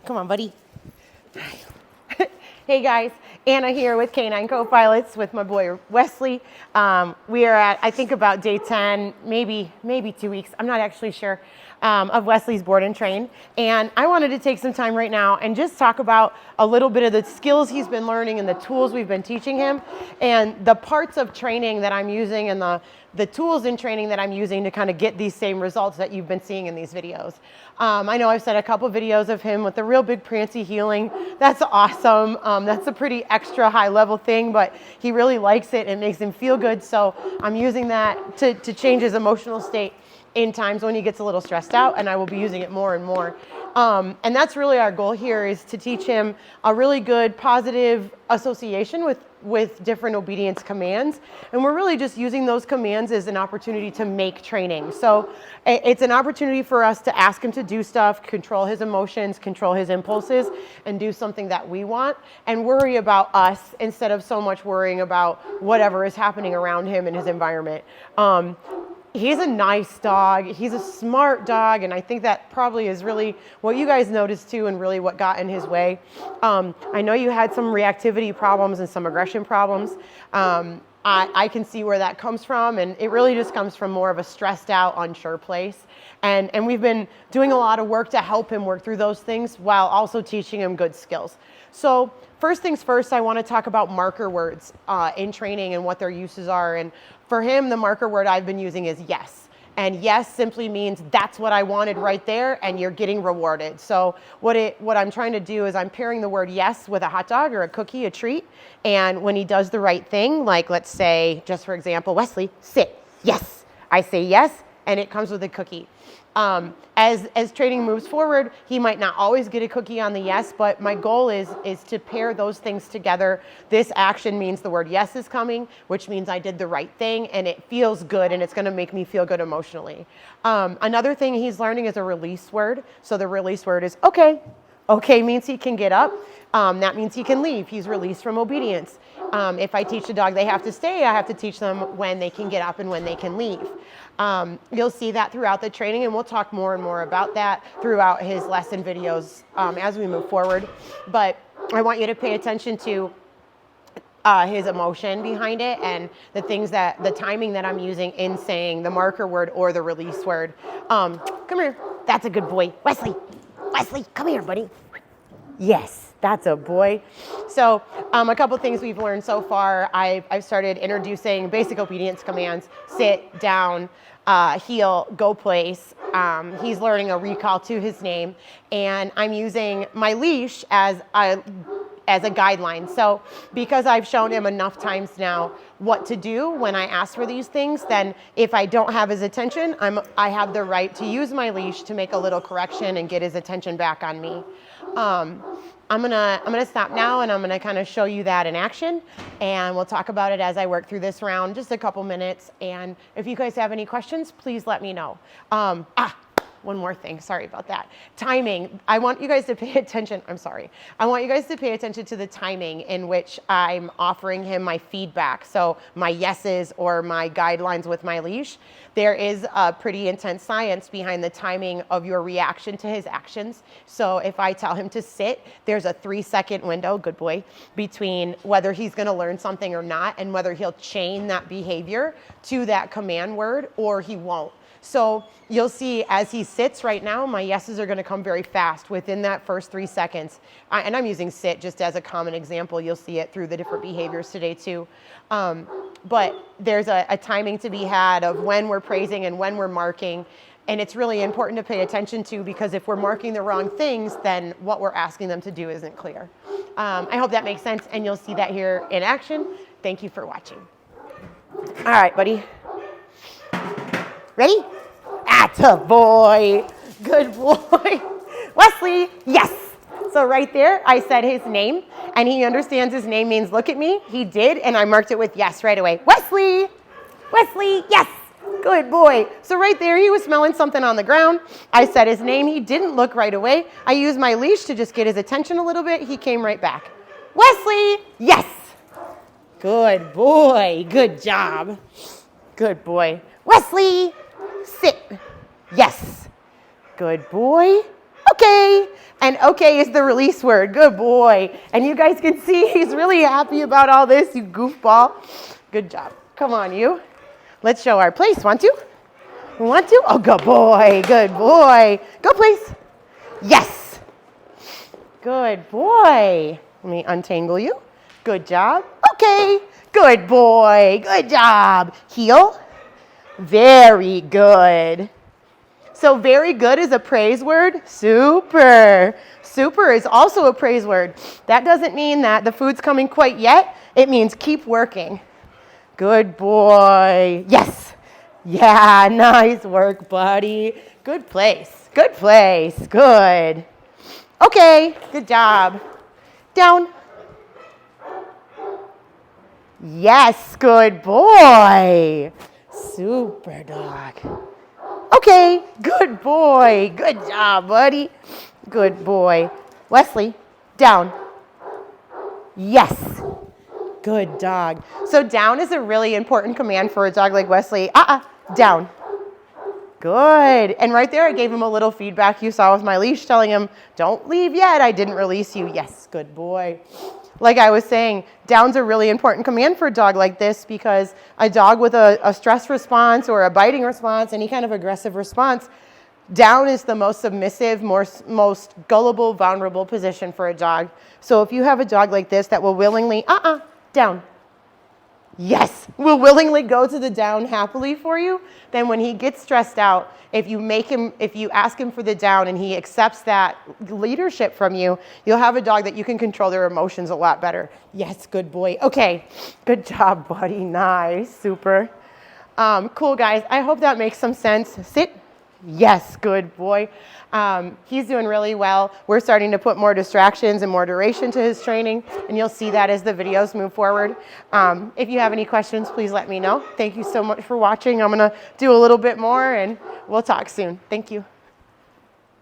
Come on, buddy. Hey guys, Anna here with Canine Co-Pilots with my boy Wesley. We are at, I think, about day 10, maybe 2 weeks. I'm not actually sure, of Wesley's board and train. And I wanted to take some time right now and just talk about a little bit of the skills he's been learning and the tools we've been teaching him and the parts of training that I'm using and the tools in training that I'm using to kind of get these same results that you've been seeing in these videos. I know I've said a couple videos of him with the real big prancy heeling. That's awesome. That's a pretty extra high level thing, but he really likes it and it makes him feel good. So I'm using that to change his emotional state in times when he gets a little stressed out, and I will be using it more and more. And that's really our goal here, is to teach him a really good positive association with different obedience commands. And we're really just using those commands as an opportunity to make training. So it's an opportunity for us to ask him to do stuff, control his emotions, control his impulses, and do something that we want, and worry about us instead of so much worrying about whatever is happening around him in his environment. He's a nice dog. He's a smart dog, and I think that probably is really what you guys noticed too, and really what got in his way. I know you had some reactivity problems and some aggression problems. I can see where that comes from, and it really just comes from more of a stressed out, unsure place. And we've been doing a lot of work to help him work through those things while also teaching him good skills. So first things first, I want to talk about marker words in training and what their uses are. And for him, the marker word I've been using is yes. And yes simply means that's what I wanted right there, and you're getting rewarded. So what I'm trying to do is I'm pairing the word yes with a hot dog or a cookie, a treat. And when he does the right thing, like let's say, just for example, Wesley, sit, yes. I say yes, and it comes with a cookie. As training moves forward, he might not always get a cookie on the yes, but my goal is to pair those things together. This action means the word yes is coming, which means I did the right thing, and it feels good, and it's going to make me feel good emotionally. Another thing he's learning is a release word. So the release word is okay. Okay means he can get up. That means he can leave. He's released from obedience. If I teach a dog they have to stay, I have to teach them when they can get up and when they can leave. You'll see that throughout the training, and we'll talk more and more about that throughout his lesson videos as we move forward. But I want you to pay attention to his emotion behind it and the timing that I'm using in saying the marker word or the release word. Come here. That's a good boy. Wesley, come here, buddy. Yes, that's a boy. So a couple things we've learned so far. I've started introducing basic obedience commands: sit, down, heel, go place. He's learning a recall to his name, and I'm using my leash as a guideline. So because I've shown him enough times now what to do when I ask for these things, then if I don't have his attention, I have the right to use my leash to make a little correction and get his attention back on me. I'm gonna stop now, and I'm gonna kind of show you that in action, and we'll talk about it as I work through this round, just a couple minutes. And if you guys have any questions, please let me know. One more thing, sorry about that. Timing, I want you guys to pay attention, I want you guys to pay attention to the timing in which I'm offering him my feedback. So my yeses or my guidelines with my leash. There is a pretty intense science behind the timing of your reaction to his actions. So if I tell him to sit, there's a 3-second window, good boy, between whether he's gonna learn something or not and whether he'll chain that behavior to that command word or he won't. So you'll see as he sits right now, my yeses are going to come very fast within that first 3 seconds. And I'm using sit just as a common example. You'll see it through the different behaviors today too. But there's a timing to be had of when we're praising and when we're marking. And it's really important to pay attention to, because if we're marking the wrong things, then what we're asking them to do isn't clear. I hope that makes sense, and you'll see that here in action. Thank you for watching. All right, buddy. Ready? Atta boy. Good boy. Wesley, yes. So right there, I said his name, and he understands his name means look at me. He did, and I marked it with yes right away. Wesley, yes. Good boy. So right there, he was smelling something on the ground. I said his name. He didn't look right away. I used my leash to just get his attention a little bit. He came right back. Wesley, yes. Good boy. Good job. Good boy. Wesley, sit. Yes. Good boy. Okay. And okay is the release word. Good boy. And you guys can see he's really happy about all this, you goofball. Good job. Come on, you. Let's show our place. Want to? Want to? Oh, good boy. Good boy. Go, place. Yes. Good boy. Let me untangle you. Good job. Okay. Good boy. Good job. Heel. Very good. So very good is a praise word. Super. Super is also a praise word. That doesn't mean that the food's coming quite yet. It means keep working. Good boy. Yes. Yeah, nice work, buddy. Good place. Good place. Good. Okay, good job. Down. Yes, good boy. Super dog. Okay, good boy. Good job, buddy. Good boy. Wesley, down. Yes. Good dog. So down is a really important command for a dog like Wesley. Down. Good. And right there, I gave him a little feedback you saw with my leash telling him, don't leave yet. I didn't release you. Yes, good boy. Like I was saying, down's a really important command for a dog like this because a dog with a stress response or a biting response, any kind of aggressive response, down is the most submissive, most gullible, vulnerable position for a dog. So if you have a dog like this that will willingly, down. Yes, will willingly go to the down happily for you, then when he gets stressed out, if you ask him for the down and he accepts that leadership from you, you'll have a dog that you can control their emotions a lot better. Yes, good boy. Okay, good job, buddy. Nice, super. Cool, guys. I hope that makes some sense. Sit. Yes, good boy. He's doing really well. We're starting to put more distractions and more duration to his training, and you'll see that as the videos move forward. If you have any questions, please let me know. Thank you so much for watching. I'm going to do a little bit more, and we'll talk soon. Thank you.